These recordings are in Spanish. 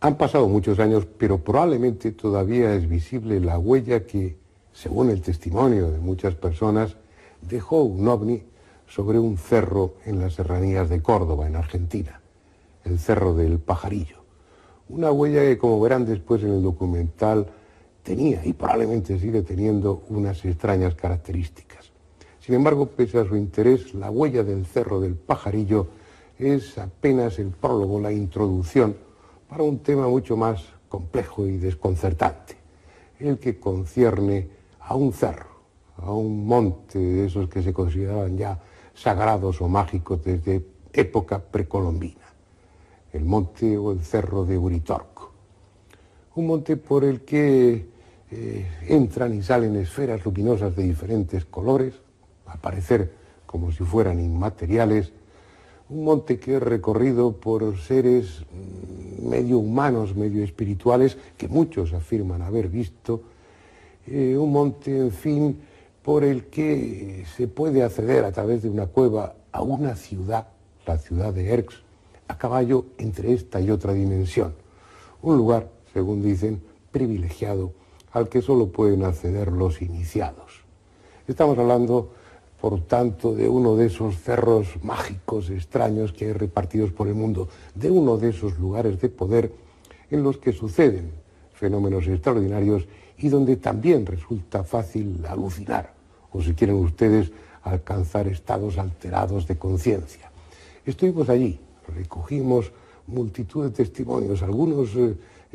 Han pasado muchos años, pero probablemente todavía es visible la huella que, según el testimonio de muchas personas, dejó un ovni sobre un cerro en las serranías de Córdoba, en Argentina, el Cerro del Pajarillo. Una huella que, como verán después en el documental, tenía y probablemente sigue teniendo unas extrañas características. Sin embargo, pese a su interés, la huella del Cerro del Pajarillo es apenas el prólogo, la introducción para un tema mucho más complejo y desconcertante, el que concierne a un cerro, a un monte de esos que se consideraban ya sagrados o mágicos desde época precolombina, el monte o el cerro de Uritorco, un monte por el que entran y salen esferas luminosas de diferentes colores, a parecer como si fueran inmateriales, un monte que es recorrido por seres medio humanos, medio espirituales, que muchos afirman haber visto, un monte, en fin, por el que se puede acceder a través de una cueva a una ciudad, la ciudad de Erx, a caballo entre esta y otra dimensión. Un lugar, según dicen, privilegiado al que solo pueden acceder los iniciados. Estamos hablando, por tanto, de uno de esos cerros mágicos, extraños que hay repartidos por el mundo, de uno de esos lugares de poder en los que suceden fenómenos extraordinarios y donde también resulta fácil alucinar, o si quieren ustedes, alcanzar estados alterados de conciencia. Estuvimos allí, recogimos multitud de testimonios, algunos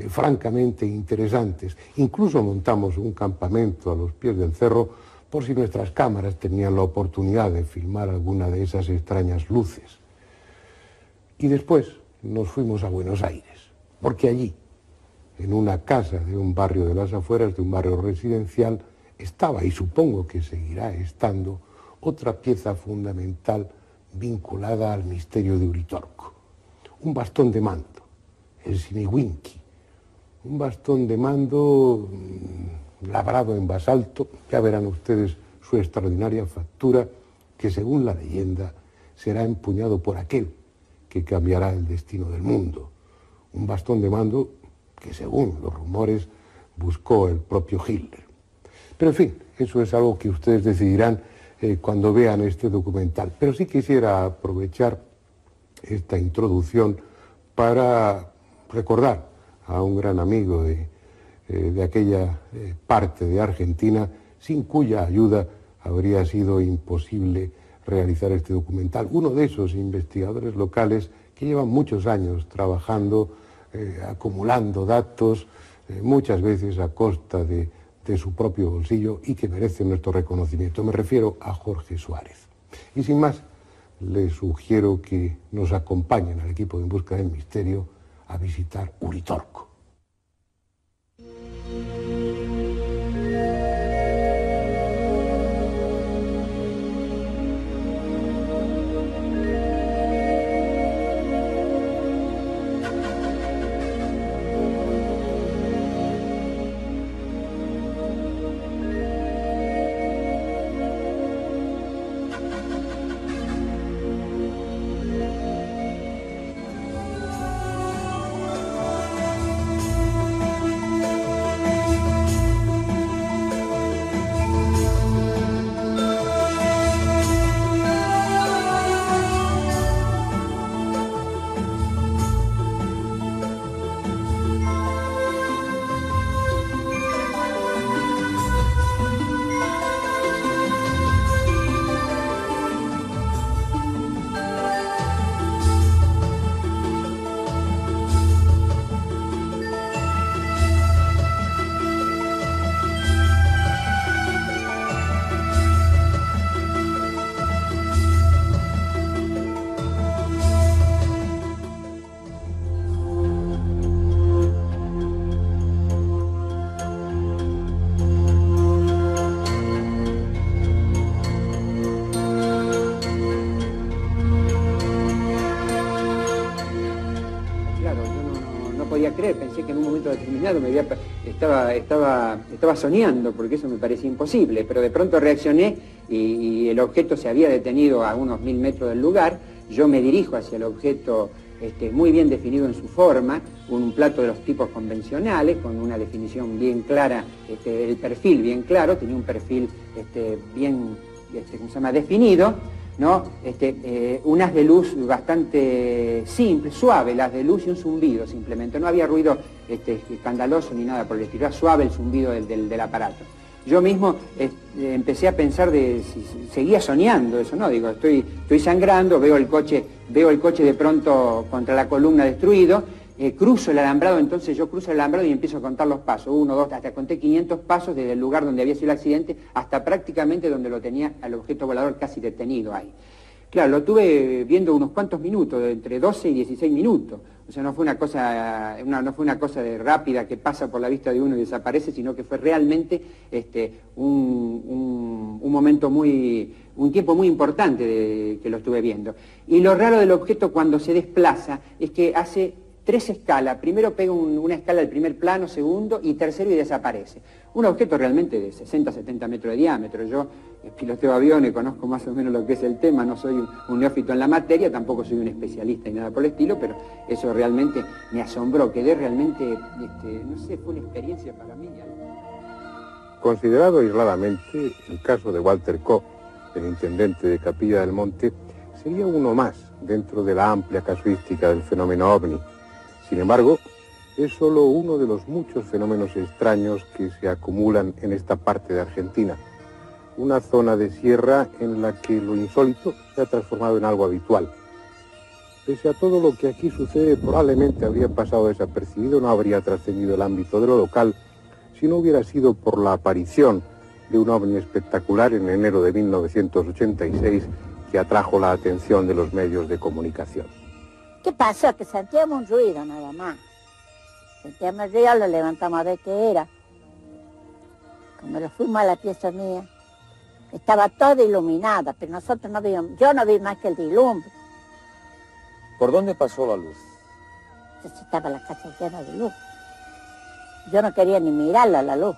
francamente interesantes. Incluso montamos un campamento a los pies del cerro por si nuestras cámaras tenían la oportunidad de filmar alguna de esas extrañas luces. Y después nos fuimos a Buenos Aires, porque allí, en una casa de un barrio de las afueras, de un barrio residencial, estaba, y supongo que seguirá estando, otra pieza fundamental vinculada al misterio de Uritorco. Un bastón de mando, el Simiwinki, un bastón de mando labrado en basalto, ya verán ustedes su extraordinaria factura, que según la leyenda será empuñado por aquel que cambiará el destino del mundo. Un bastón de mando que, según los rumores, buscó el propio Hitler. Pero en fin, eso es algo que ustedes decidirán cuando vean este documental. Pero sí quisiera aprovechar esta introducción para recordar a un gran amigo de aquella parte de Argentina, sin cuya ayuda habría sido imposible realizar este documental. Uno de esos investigadores locales que llevan muchos años trabajando, acumulando datos, muchas veces a costa de su propio bolsillo, y que merece nuestro reconocimiento. Me refiero a Jorge Suárez. Y sin más, les sugiero que nos acompañen al equipo de En Busca del Misterio a visitar Uritorco. Pensé que en un momento determinado estaba soñando, porque eso me parecía imposible, pero de pronto reaccioné y el objeto se había detenido a unos 1000 metros del lugar. Yo me dirijo hacia el objeto muy bien definido en su forma, un plato de los tipos convencionales, con una definición bien clara, el perfil bien claro, tenía un perfil bien ¿cómo se llama? Definido, ¿no? Un haz de luz bastante simple, suave, el haz de luz y un zumbido simplemente, no había ruido escandaloso ni nada por el estilo, era suave el zumbido del aparato. Yo mismo empecé a pensar de si seguía soñando eso, ¿no? Digo, estoy sangrando, veo el coche de pronto contra la columna destruido, cruzo el alambrado, entonces yo cruzo el alambrado y empiezo a contar los pasos, 1, 2, hasta conté 500 pasos desde el lugar donde había sido el accidente hasta prácticamente donde lo tenía al objeto volador casi detenido ahí. Claro, lo tuve viendo unos cuantos minutos, entre 12 y 16 minutos. O sea, no fue una cosa de rápida que pasa por la vista de uno y desaparece, sino que fue realmente un momento un tiempo muy importante que lo estuve viendo. Y lo raro del objeto cuando se desplaza es que hace 3 escalas. Primero pega una escala al primer plano, segundo y tercero y desaparece. Un objeto realmente de 60, 70 metros de diámetro. Yo piloteo aviones, conozco más o menos lo que es el tema, no soy un neófito en la materia, tampoco soy un especialista ni nada por el estilo, pero eso realmente me asombró, quedé realmente, no sé, fue una experiencia para mí. Considerado aisladamente, el caso de Walter Koch, el intendente de Capilla del Monte, sería uno más dentro de la amplia casuística del fenómeno OVNI. Sin embargo, es solo uno de los muchos fenómenos extraños que se acumulan en esta parte de Argentina, una zona de sierra en la que lo insólito se ha transformado en algo habitual. Pese a todo lo que aquí sucede, probablemente habría pasado desapercibido, no habría trascendido el ámbito de lo local, si no hubiera sido por la aparición de un ovni espectacular en enero de 1986 que atrajo la atención de los medios de comunicación. ¿Qué pasó? Que sentíamos un ruido nada más. Sentíamos el ruido, lo levantamos a ver qué era. Cuando lo fuimos a la pieza mía, estaba toda iluminada, pero nosotros no vimos, yo no vi más que el dilumbre. ¿Por dónde pasó la luz? Entonces estaba la casa llena de luz. Yo no quería ni mirarla a la luz.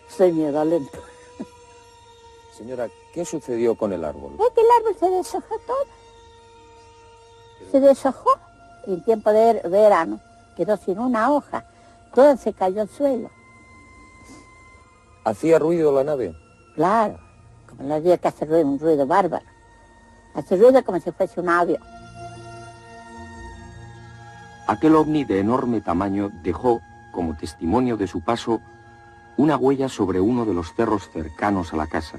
Soy miedolenta. Señora, ¿qué sucedió con el árbol? Es que el árbol se deshojó todo. Se deshojó y en tiempo de verano quedó sin una hoja. Todo se cayó al suelo. ¿Hacía ruido la nave? Claro, como los días que hace ruido, un ruido bárbaro. Hace ruido como si fuese un avión. Aquel ovni de enorme tamaño dejó, como testimonio de su paso, una huella sobre uno de los cerros cercanos a la casa,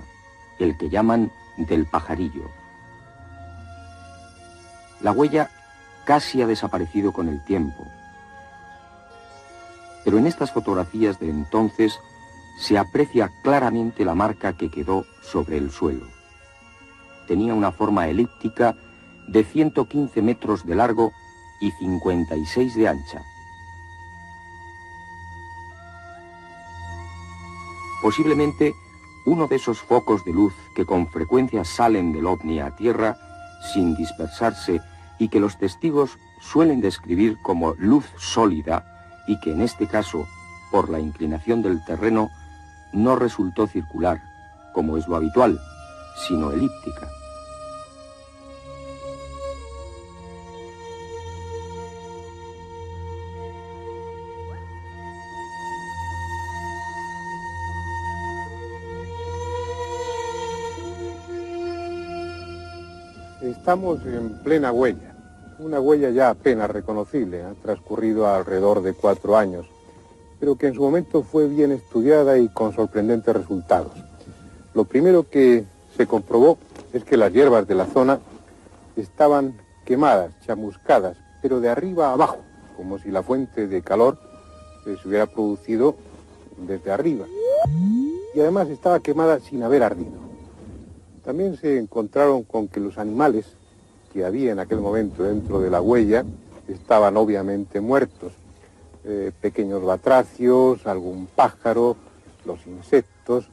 el que llaman del Pajarillo. La huella casi ha desaparecido con el tiempo, pero en estas fotografías de entonces se aprecia claramente la marca que quedó sobre el suelo. Tenía una forma elíptica de 115 metros de largo y 56 de ancha. Posiblemente uno de esos focos de luz que con frecuencia salen del ovni a tierra sin dispersarse y que los testigos suelen describir como luz sólida y que en este caso, por la inclinación del terreno, no resultó circular, como es lo habitual, sino elíptica. Estamos en plena huella, una huella ya apenas reconocible, ha transcurrido alrededor de 4 años, pero que en su momento fue bien estudiada y con sorprendentes resultados. Lo primero que se comprobó es que las hierbas de la zona estaban quemadas, chamuscadas, pero de arriba a abajo, como si la fuente de calor se hubiera producido desde arriba. Y además estaba quemada sin haber ardido. También se encontraron con que los animales que había en aquel momento dentro de la huella estaban obviamente muertos. Pequeños batracios, algún pájaro, los insectos,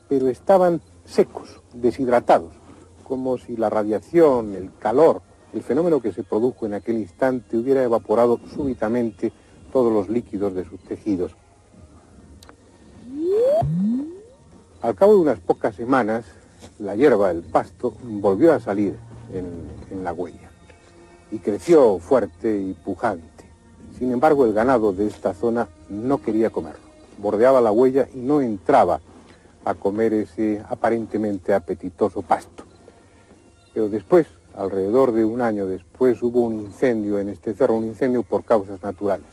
pero estaban secos, deshidratados, como si la radiación, el calor, el fenómeno que se produjo en aquel instante hubiera evaporado súbitamente todos los líquidos de sus tejidos. Al cabo de unas pocas semanas, la hierba, el pasto, volvió a salir en la huella. y creció fuerte y pujante. Sin embargo, el ganado de esta zona no quería comerlo. Bordeaba la huella y no entraba a comer ese aparentemente apetitoso pasto. Pero después, alrededor de un año después, hubo un incendio en este cerro, un incendio por causas naturales.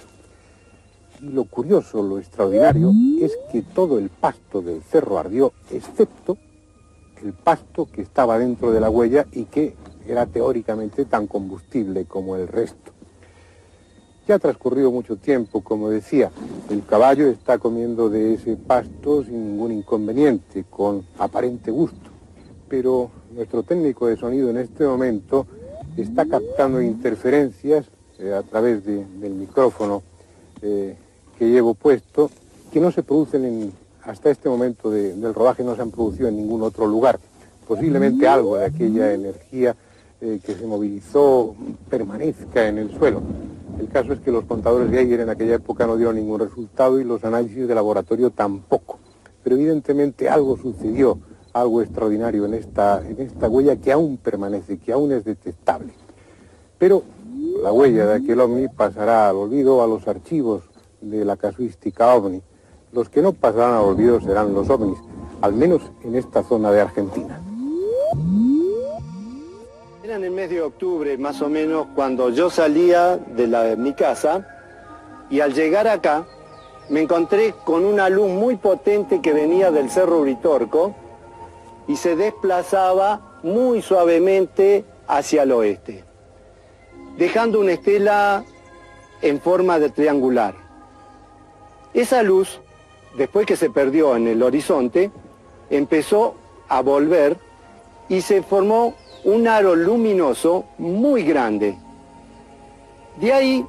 Y lo curioso, lo extraordinario, es que todo el pasto del cerro ardió, excepto el pasto que estaba dentro de la huella y que era teóricamente tan combustible como el resto. Ya ha transcurrido mucho tiempo, como decía, el caballo está comiendo de ese pasto sin ningún inconveniente, con aparente gusto. Pero nuestro técnico de sonido en este momento está captando interferencias a través del micrófono que llevo puesto, que no se producen hasta este momento del rodaje, no se han producido en ningún otro lugar. Posiblemente algo de aquella energía que se movilizó permanezca en el suelo. El caso es que los contadores de Geiger en aquella época no dieron ningún resultado y los análisis de laboratorio tampoco. Pero evidentemente algo sucedió, algo extraordinario en esta huella que aún permanece, que aún es detectable. Pero la huella de aquel ovni pasará al olvido, a los archivos de la casuística ovni. Los que no pasarán al olvido serán los ovnis, al menos en esta zona de Argentina. Era en el mes de octubre, más o menos, cuando yo salía de mi casa y al llegar acá me encontré con una luz muy potente que venía del Cerro Uritorco y se desplazaba muy suavemente hacia el oeste, dejando una estela en forma de triangular. Esa luz, después que se perdió en el horizonte, empezó a volver y se formó un aro luminoso muy grande. De ahí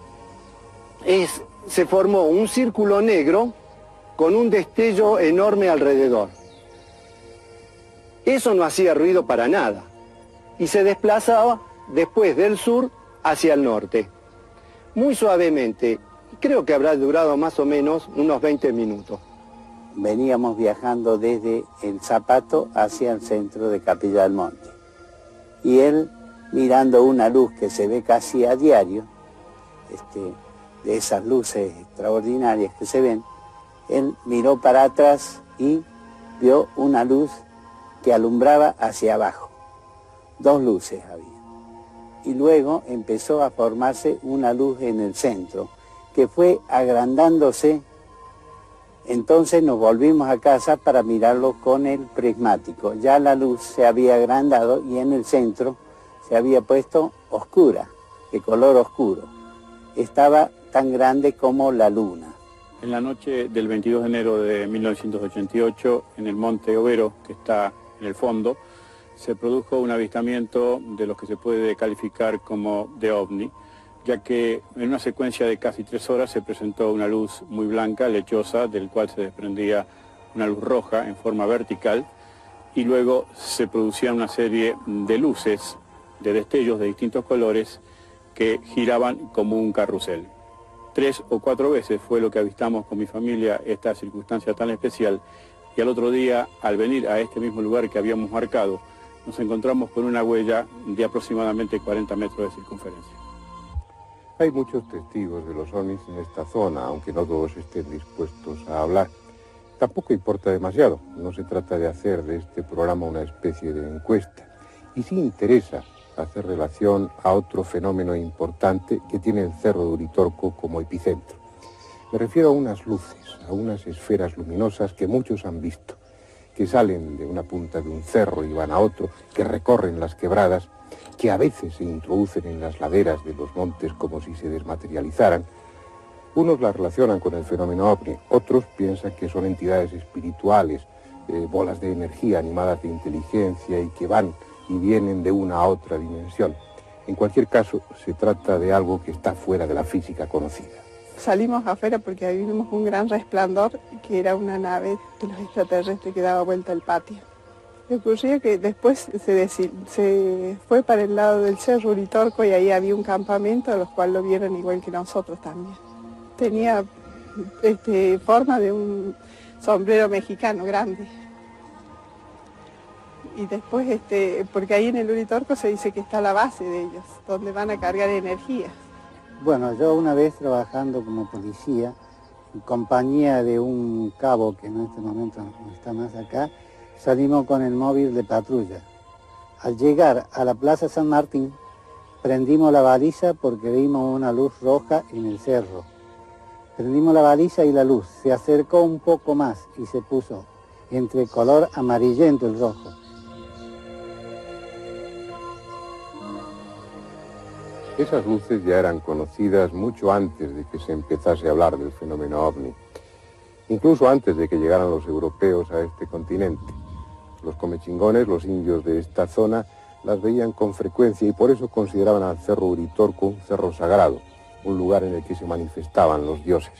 se formó un círculo negro con un destello enorme alrededor. Eso no hacía ruido para nada y se desplazaba después del sur hacia el norte, muy suavemente. Creo que habrá durado más o menos unos 20 minutos. Veníamos viajando desde el Zapato hacia el centro de Capilla del Monte. Y él, mirando una luz que se ve casi a diario, de esas luces extraordinarias que se ven, él miró para atrás y vio una luz que alumbraba hacia abajo. Dos luces había. Y luego empezó a formarse una luz en el centro, que fue agrandándose. Entonces nos volvimos a casa para mirarlo con el prismático. Ya la luz se había agrandado y en el centro se había puesto oscura, de color oscuro. Estaba tan grande como la luna. En la noche del 22 de enero de 1988, en el Monte Overo, que está en el fondo, se produjo un avistamiento de lo que se puede calificar como de ovni, ya que en una secuencia de casi 3 horas se presentó una luz muy blanca, lechosa, del cual se desprendía una luz roja en forma vertical, y luego se producían una serie de luces, de destellos de distintos colores, que giraban como un carrusel. 3 o 4 veces fue lo que avistamos con mi familia esta circunstancia tan especial, y al otro día, al venir a este mismo lugar que habíamos marcado, nos encontramos con una huella de aproximadamente 40 metros de circunferencia. Hay muchos testigos de los ovnis en esta zona, aunque no todos estén dispuestos a hablar. Tampoco importa demasiado, no se trata de hacer de este programa una especie de encuesta. Y sí interesa hacer relación a otro fenómeno importante que tiene el Cerro de Uritorco como epicentro. Me refiero a unas luces, a unas esferas luminosas que muchos han visto, que salen de una punta de un cerro y van a otro, que recorren las quebradas, que a veces se introducen en las laderas de los montes como si se desmaterializaran. Unos las relacionan con el fenómeno ovni, otros piensan que son entidades espirituales, bolas de energía animadas de inteligencia y que van y vienen de una a otra dimensión. En cualquier caso, se trata de algo que está fuera de la física conocida. Salimos afuera porque ahí vimos un gran resplandor, que era una nave de los extraterrestres que daba vuelta al patio. Lo que ocurrió que después se fue para el lado del Cerro Uritorco y ahí había un campamento, a los cuales lo vieron igual que nosotros también. Tenía forma de un sombrero mexicano grande. Y después, porque ahí en el Uritorco se dice que está la base de ellos, donde van a cargar energía. Bueno, yo una vez trabajando como policía, en compañía de un cabo que en este momento no está más acá, salimos con el móvil de patrulla. Al llegar a la Plaza San Martín, prendimos la baliza porque vimos una luz roja en el cerro. Prendimos la baliza y la luz se acercó un poco más y se puso entre color amarillento el rojo. Esas luces ya eran conocidas mucho antes de que se empezase a hablar del fenómeno ovni, incluso antes de que llegaran los europeos a este continente. Los comechingones, los indios de esta zona, las veían con frecuencia y por eso consideraban al Cerro Uritorco un cerro sagrado, un lugar en el que se manifestaban los dioses.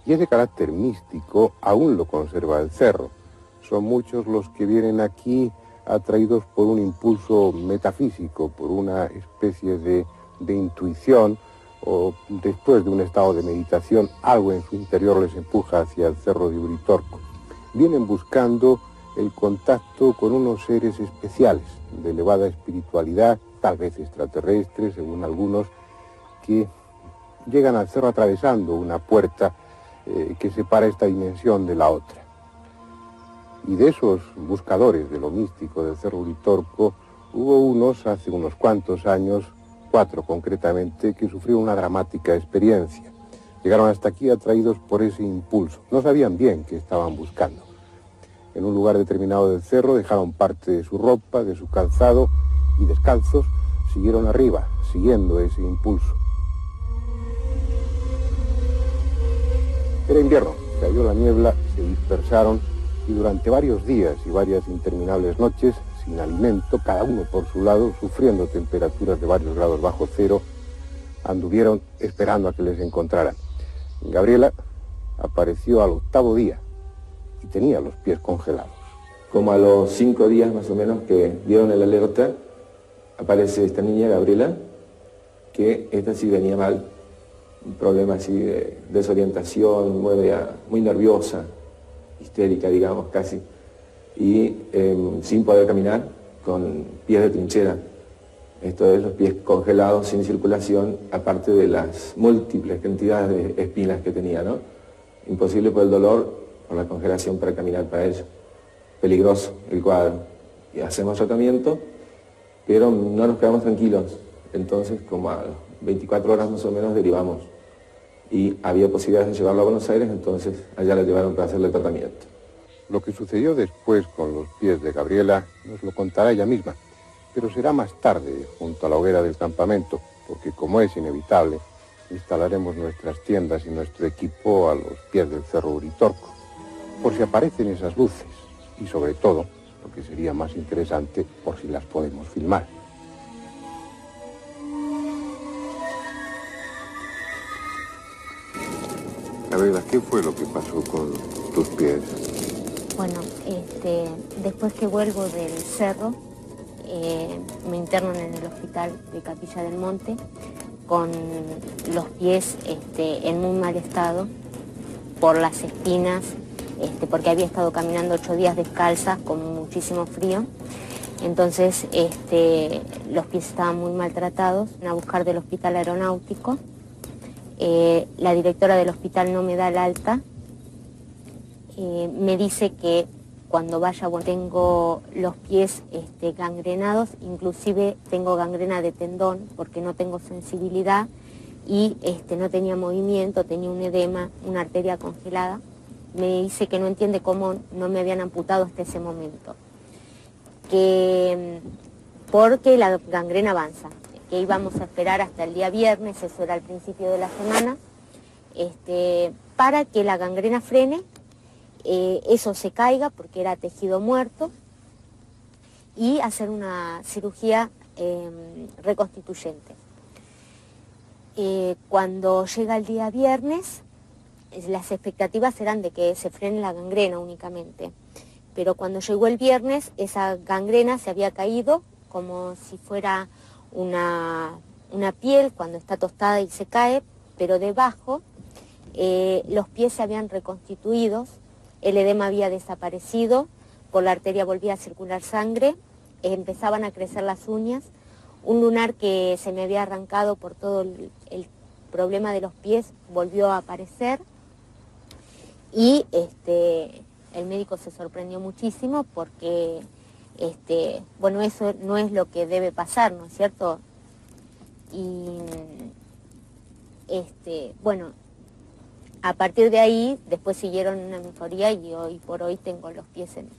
Y ese carácter místico aún lo conserva el cerro. Son muchos los que vienen aquí atraídos por un impulso metafísico, por una especie de intuición, o después de un estado de meditación, algo en su interior les empuja hacia el Cerro de Uritorco. Vienen buscando el contacto con unos seres especiales, de elevada espiritualidad, tal vez extraterrestres, según algunos, que llegan al cerro atravesando una puerta que separa esta dimensión de la otra. Y de esos buscadores de lo místico del Cerro Uritorco, hubo unos hace unos cuantos años, 4 concretamente, que sufrieron una dramática experiencia. Llegaron hasta aquí atraídos por ese impulso. No sabían bien qué estaban buscando. En un lugar determinado del cerro dejaron parte de su ropa, de su calzado, y descalzos siguieron arriba, siguiendo ese impulso. Era invierno, cayó la niebla, se dispersaron y durante varios días y varias interminables noches, sin alimento, cada uno por su lado, sufriendo temperaturas de varios grados bajo cero, anduvieron esperando a que les encontraran. Gabriela apareció al 8º día y tenía los pies congelados. Como a los 5 días más o menos que dieron el alerta, aparece esta niña, Gabriela, que esta sí venía mal, un problema así de desorientación, muy nerviosa, histérica, digamos, casi, y sin poder caminar, con pies de trinchera. Esto es, los pies congelados, sin circulación, aparte de las múltiples cantidades de espinas que tenía, ¿no? Imposible por el dolor, por la congelación para caminar para ella. Peligroso el cuadro. Y hacemos tratamiento, pero no nos quedamos tranquilos. Entonces, como a 24 horas más o menos, derivamos. Y había posibilidades de llevarlo a Buenos Aires, entonces allá la llevaron para hacerle tratamiento. Lo que sucedió después con los pies de Gabriela nos lo contará ella misma, pero será más tarde, junto a la hoguera del campamento, porque como es inevitable, instalaremos nuestras tiendas y nuestro equipo a los pies del Cerro Uritorco, por si aparecen esas luces, y sobre todo, lo que sería más interesante, por si las podemos filmar. Gabriela, ¿qué fue lo que pasó con tus pies? Bueno, después que vuelvo del cerro, me internan en el hospital de Capilla del Monte con los pies en muy mal estado por las espinas, porque había estado caminando 8 días descalza con muchísimo frío. Entonces los pies estaban muy maltratados. A buscar del hospital aeronáutico. La directora del hospital no me da el alta. Me dice que cuando vaya, bueno, tengo los pies gangrenados, inclusive tengo gangrena de tendón porque no tengo sensibilidad y no tenía movimiento, tenía un edema, una arteria congelada. Me dice que no entiende cómo no me habían amputado hasta ese momento, porque la gangrena avanza, que íbamos a esperar hasta el día viernes, eso era al principio de la semana, para que la gangrena frene, eso se caiga porque era tejido muerto y hacer una cirugía reconstituyente. Cuando llega el día viernes, las expectativas eran de que se frene la gangrena únicamente, pero cuando llegó el viernes esa gangrena se había caído como si fuera una piel cuando está tostada y se cae, pero debajo los pies se habían reconstituido, el edema había desaparecido, por la arteria volvía a circular sangre, empezaban a crecer las uñas, un lunar que se me había arrancado por todo el problema de los pies volvió a aparecer y el médico se sorprendió muchísimo porque, bueno, eso no es lo que debe pasar, ¿no es cierto? Y, bueno, a partir de ahí, después siguieron una mejoría y hoy por hoy tengo los pies en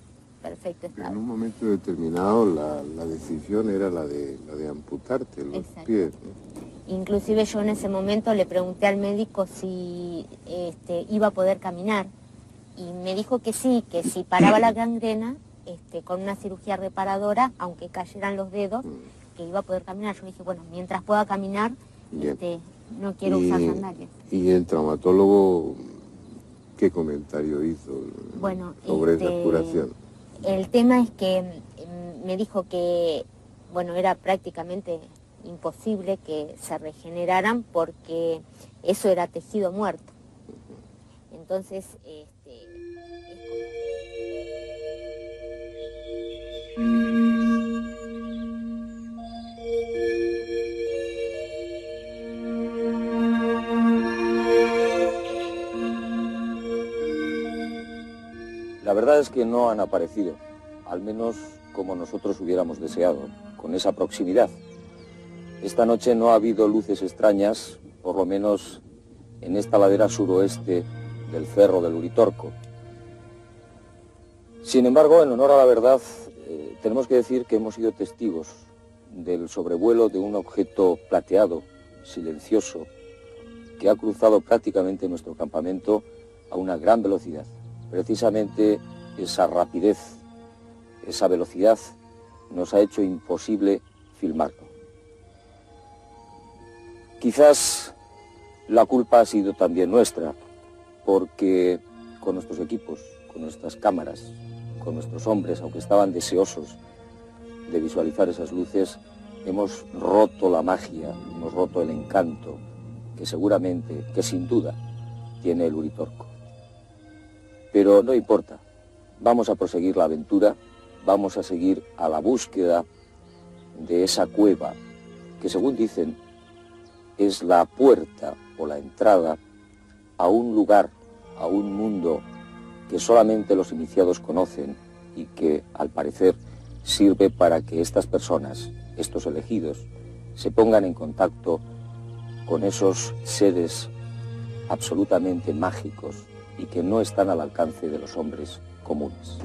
perfecto estado. En un momento determinado la decisión era la de amputarte los pies, ¿no? Inclusive yo en ese momento le pregunté al médico si iba a poder caminar y me dijo que sí, que si paraba la gangrena, con una cirugía reparadora, aunque cayeran los dedos, que iba a poder caminar. Yo dije, bueno, mientras pueda caminar, no quiero usar sandalias. ¿Y el traumatólogo qué comentario hizo sobre esa curación? El tema es que me dijo que, bueno, era prácticamente imposible que se regeneraran porque eso era tejido muerto. Entonces, La verdad es que no han aparecido, al menos como nosotros hubiéramos deseado, con esa proximidad. Esta noche no ha habido luces extrañas, por lo menos en esta ladera suroeste del Cerro del Uritorco. Sin embargo, en honor a la verdad, tenemos que decir que hemos sido testigos del sobrevuelo de un objeto plateado, silencioso, que ha cruzado prácticamente nuestro campamento a una gran velocidad. Precisamente esa rapidez, esa velocidad, nos ha hecho imposible filmarlo. Quizás la culpa ha sido también nuestra, porque con nuestros equipos, con nuestras cámaras, con nuestros hombres, aunque estaban deseosos de visualizar esas luces, hemos roto la magia, hemos roto el encanto que seguramente, que sin duda, tiene el Uritorco. Pero no importa, vamos a proseguir la aventura, vamos a seguir a la búsqueda de esa cueva que, según dicen, es la puerta o la entrada a un lugar, a un mundo que solamente los iniciados conocen y que, al parecer, sirve para que estas personas, estos elegidos, se pongan en contacto con esos seres absolutamente mágicos y que no están al alcance de los hombres comunes.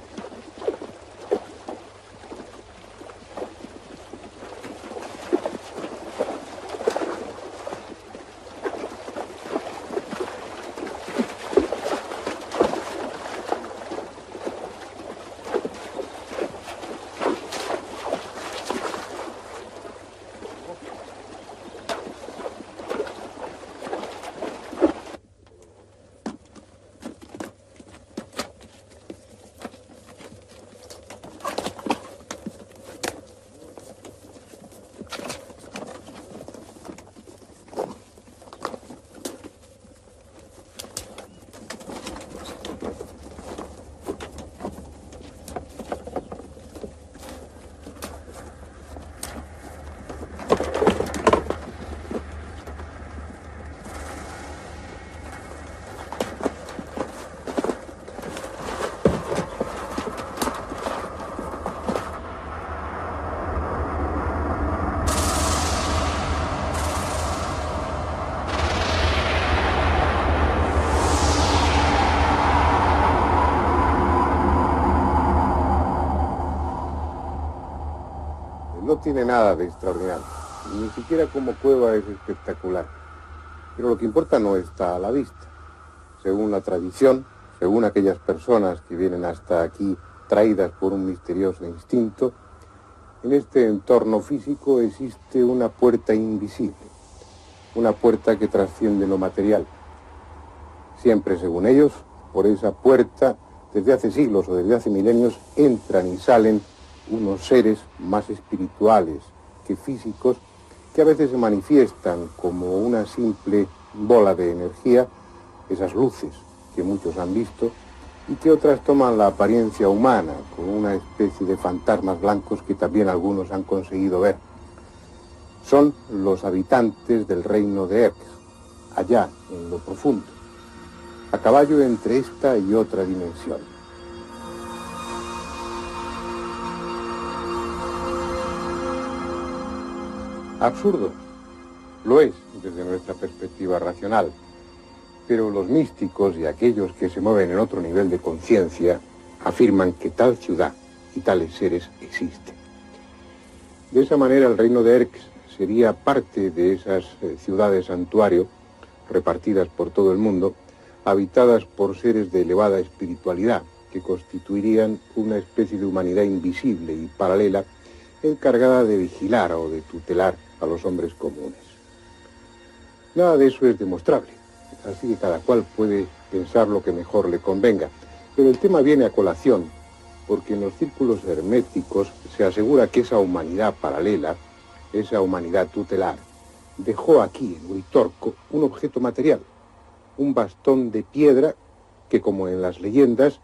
No tiene nada de extraordinario, ni siquiera como cueva es espectacular, pero lo que importa no está a la vista. Según la tradición, según aquellas personas que vienen hasta aquí traídas por un misterioso instinto, en este entorno físico existe una puerta invisible, una puerta que trasciende lo material. Siempre, según ellos, por esa puerta, desde hace siglos o desde hace milenios, entran y salen unos seres más espirituales que físicos, que a veces se manifiestan como una simple bola de energía, esas luces que muchos han visto, y que otras toman la apariencia humana, con una especie de fantasmas blancos que también algunos han conseguido ver. Son los habitantes del reino de Erx, allá en lo profundo, a caballo entre esta y otra dimensión. Absurdo, lo es desde nuestra perspectiva racional, pero los místicos y aquellos que se mueven en otro nivel de conciencia afirman que tal ciudad y tales seres existen. De esa manera el reino de Erx sería parte de esas ciudades santuario repartidas por todo el mundo, habitadas por seres de elevada espiritualidad que constituirían una especie de humanidad invisible y paralela encargada de vigilar o de tutelar a los hombres comunes. Nada de eso es demostrable, así que cada cual puede pensar lo que mejor le convenga. Pero el tema viene a colación porque en los círculos herméticos se asegura que esa humanidad paralela, esa humanidad tutelar, dejó aquí, en Uritorco, un objeto material, un bastón de piedra que, como en las leyendas,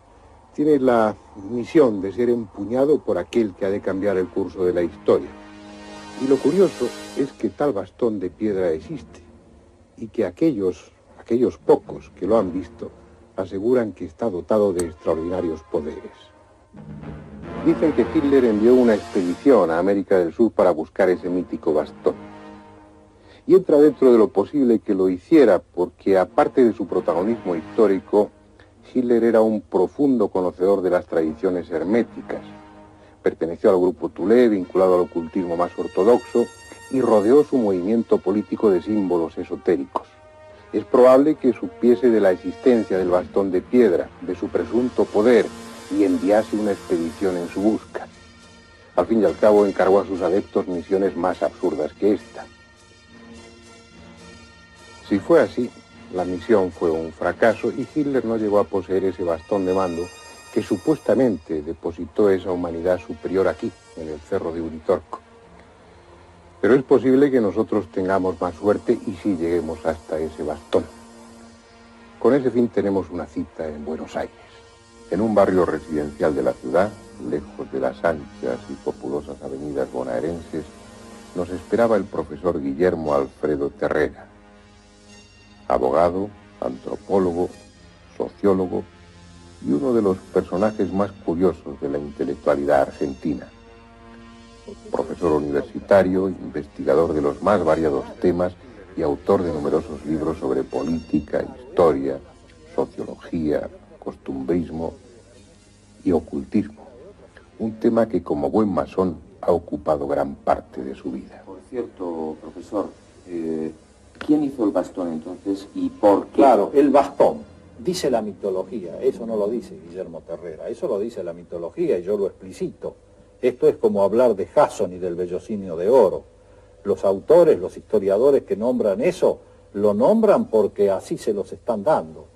tiene la misión de ser empuñado por aquel que ha de cambiar el curso de la historia. Y lo curioso es que tal bastón de piedra existe y que aquellos pocos que lo han visto aseguran que está dotado de extraordinarios poderes. Dicen que Hitler envió una expedición a América del Sur para buscar ese mítico bastón. Y entra dentro de lo posible que lo hiciera porque, aparte de su protagonismo histórico, Hitler era un profundo conocedor de las tradiciones herméticas. Perteneció al grupo Thule, vinculado al ocultismo más ortodoxo, y rodeó su movimiento político de símbolos esotéricos. Es probable que supiese de la existencia del bastón de piedra, de su presunto poder, y enviase una expedición en su busca. Al fin y al cabo encargó a sus adeptos misiones más absurdas que esta. Si fue así, la misión fue un fracaso y Hitler no llegó a poseer ese bastón de mando que supuestamente depositó esa humanidad superior aquí, en el cerro de Uritorco. Pero es posible que nosotros tengamos más suerte y sí lleguemos hasta ese bastón. Con ese fin tenemos una cita en Buenos Aires. En un barrio residencial de la ciudad, lejos de las anchas y populosas avenidas bonaerenses, nos esperaba el profesor Guillermo Alfredo Terrera, abogado, antropólogo, sociólogo y uno de los personajes más curiosos de la intelectualidad argentina. Profesor universitario, investigador de los más variados temas y autor de numerosos libros sobre política, historia, sociología, costumbrismo y ocultismo. Un tema que como buen masón ha ocupado gran parte de su vida. Por cierto, profesor, ¿quién hizo el bastón entonces y por qué? Claro, el bastón, dice la mitología, eso no lo dice Guillermo Terrera, eso lo dice la mitología y yo lo explicito. Esto es como hablar de Jason y del vellocinio de oro. Los autores, los historiadores que nombran eso, lo nombran porque así se los están dando.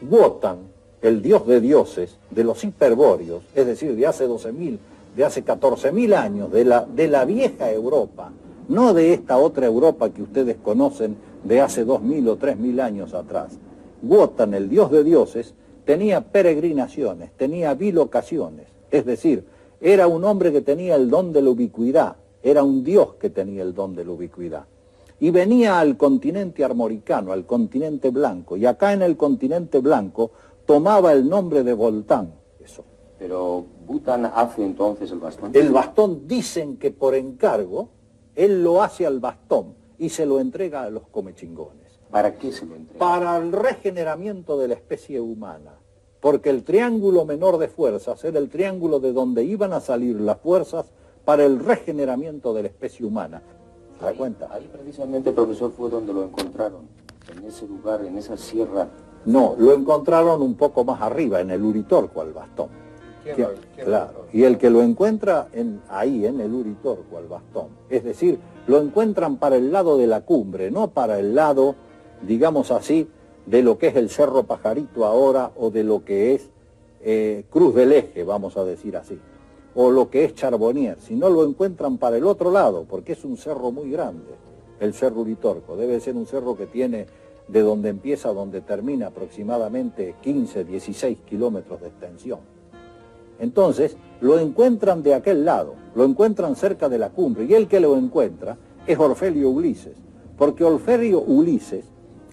Wotan, el dios de dioses, de los hiperbóreos, es decir, de hace 12.000, de hace 14.000 años, de la vieja Europa, no de esta otra Europa que ustedes conocen de hace 2.000 o 3.000 años atrás. Wotan, el dios de dioses, tenía peregrinaciones, tenía bilocaciones, es decir, era un hombre que tenía el don de la ubicuidad, era un dios que tenía el don de la ubicuidad. Y venía al continente armoricano, al continente blanco, y acá en el continente blanco tomaba el nombre de Voltán. Eso. Pero Wotan hace entonces el bastón. El bastón dicen que por encargo, él lo hace al bastón y se lo entrega a los comechingones. ¿Para qué se lo entrega? Para el regeneramiento de la especie humana. Porque el triángulo menor de fuerzas era el triángulo de donde iban a salir las fuerzas para el regeneramiento de la especie humana. ¿Se da cuenta? Ahí precisamente, profesor, fue donde lo encontraron, en ese lugar, en esa sierra. No, lo encontraron un poco más arriba, en el Uritorco, al bastón. Claro, y el que lo encuentra ahí, en el Uritorco, al bastón. Es decir, lo encuentran para el lado de la cumbre, no para el lado, digamos así, de lo que es el Cerro Pajarito ahora, o de lo que es Cruz del Eje, vamos a decir así, o lo que es Charbonnier, si no lo encuentran para el otro lado, porque es un cerro muy grande, el Cerro Uritorco, debe ser un cerro que tiene de donde empieza a donde termina aproximadamente 15, 16 kilómetros de extensión. Entonces, lo encuentran de aquel lado, lo encuentran cerca de la cumbre, y el que lo encuentra es Orfelio Ulises, porque Orfelio Ulises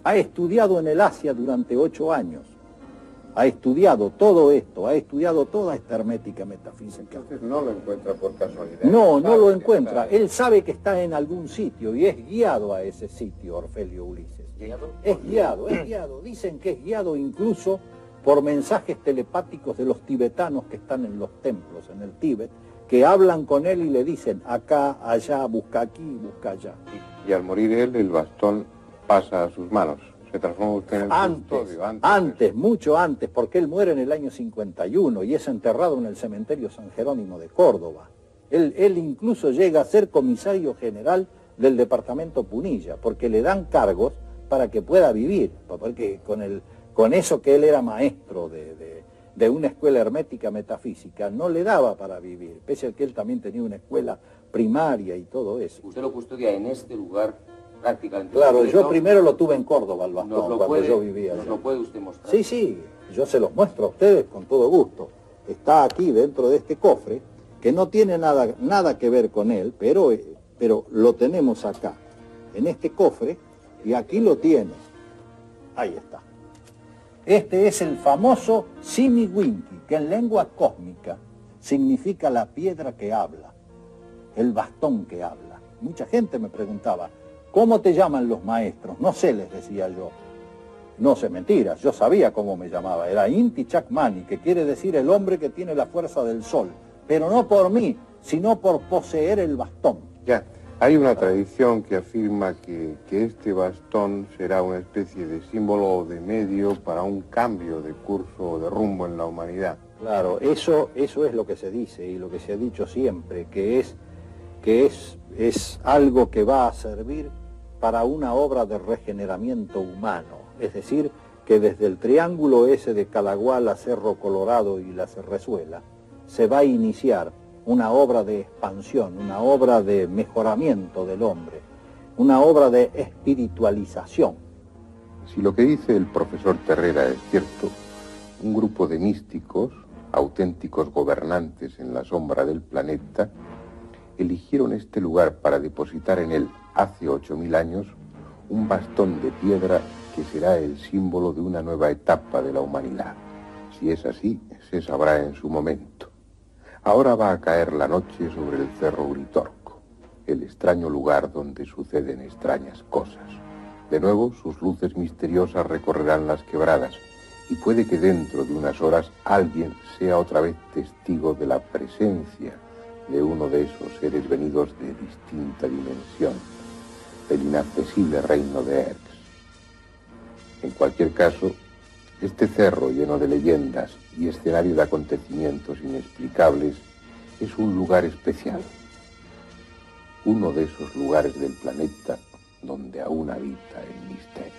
ha estudiado en el Asia durante 8 años, ha estudiado todo esto, ha estudiado toda esta hermética metafísica. Entonces no lo encuentra por casualidad. No lo encuentra, él sabe que está en algún sitio y es guiado a ese sitio, Orfelio Ulises. Es guiado, dicen que es guiado incluso por mensajes telepáticos de los tibetanos que están en los templos, en el Tíbet, que hablan con él y le dicen acá, allá, busca aquí, busca allá. Y al morir él, el bastón pasa a sus manos. Se transforma usted en el custodio. Antes, mucho antes, porque él muere en el año 51 y es enterrado en el cementerio San Jerónimo de Córdoba. Él incluso llega a ser comisario general del departamento Punilla, porque le dan cargos para que pueda vivir, porque con eso que él era maestro de una escuela hermética metafísica, no le daba para vivir, pese a que él también tenía una escuela primaria y todo eso. Usted lo custodia en este lugar prácticamente. Claro, yo primero lo tuve en Córdoba, el bastón, cuando yo vivía allá. ¿Nos lo puede usted mostrar? Sí, yo se los muestro a ustedes con todo gusto. Está aquí dentro de este cofre, que no tiene nada que ver con él, pero lo tenemos acá, en este cofre, y aquí lo tiene. Ahí está. Este es el famoso Simiwinki, que en lengua cósmica significa la piedra que habla, el bastón que habla. Mucha gente me preguntaba, ¿cómo te llaman los maestros? No sé, les decía yo. No sé, mentiras, yo sabía cómo me llamaba. Era Inti Chakmani, que quiere decir el hombre que tiene la fuerza del sol. Pero no por mí, sino por poseer el bastón. Ya, hay una tradición que afirma que este bastón será una especie de símbolo o de medio para un cambio de curso o de rumbo en la humanidad. Claro, eso es lo que se dice y lo que se ha dicho siempre, que es algo que va a servir para una obra de regeneramiento humano. Es decir, que desde el triángulo ese de Calaguala, Cerro Colorado y la Cerrezuela, se va a iniciar una obra de expansión, una obra de mejoramiento del hombre, una obra de espiritualización. Si lo que dice el profesor Terrera es cierto, un grupo de místicos, auténticos gobernantes en la sombra del planeta, eligieron este lugar para depositar en él, hace 8000 años, un bastón de piedra que será el símbolo de una nueva etapa de la humanidad. Si es así, se sabrá en su momento. Ahora va a caer la noche sobre el Cerro Uritorco, el extraño lugar donde suceden extrañas cosas. De nuevo, sus luces misteriosas recorrerán las quebradas, y puede que dentro de unas horas alguien sea otra vez testigo de la presencia de uno de esos seres venidos de distinta dimensión, del inaccesible reino de Erx. En cualquier caso, este cerro lleno de leyendas y escenario de acontecimientos inexplicables es un lugar especial, uno de esos lugares del planeta donde aún habita el misterio.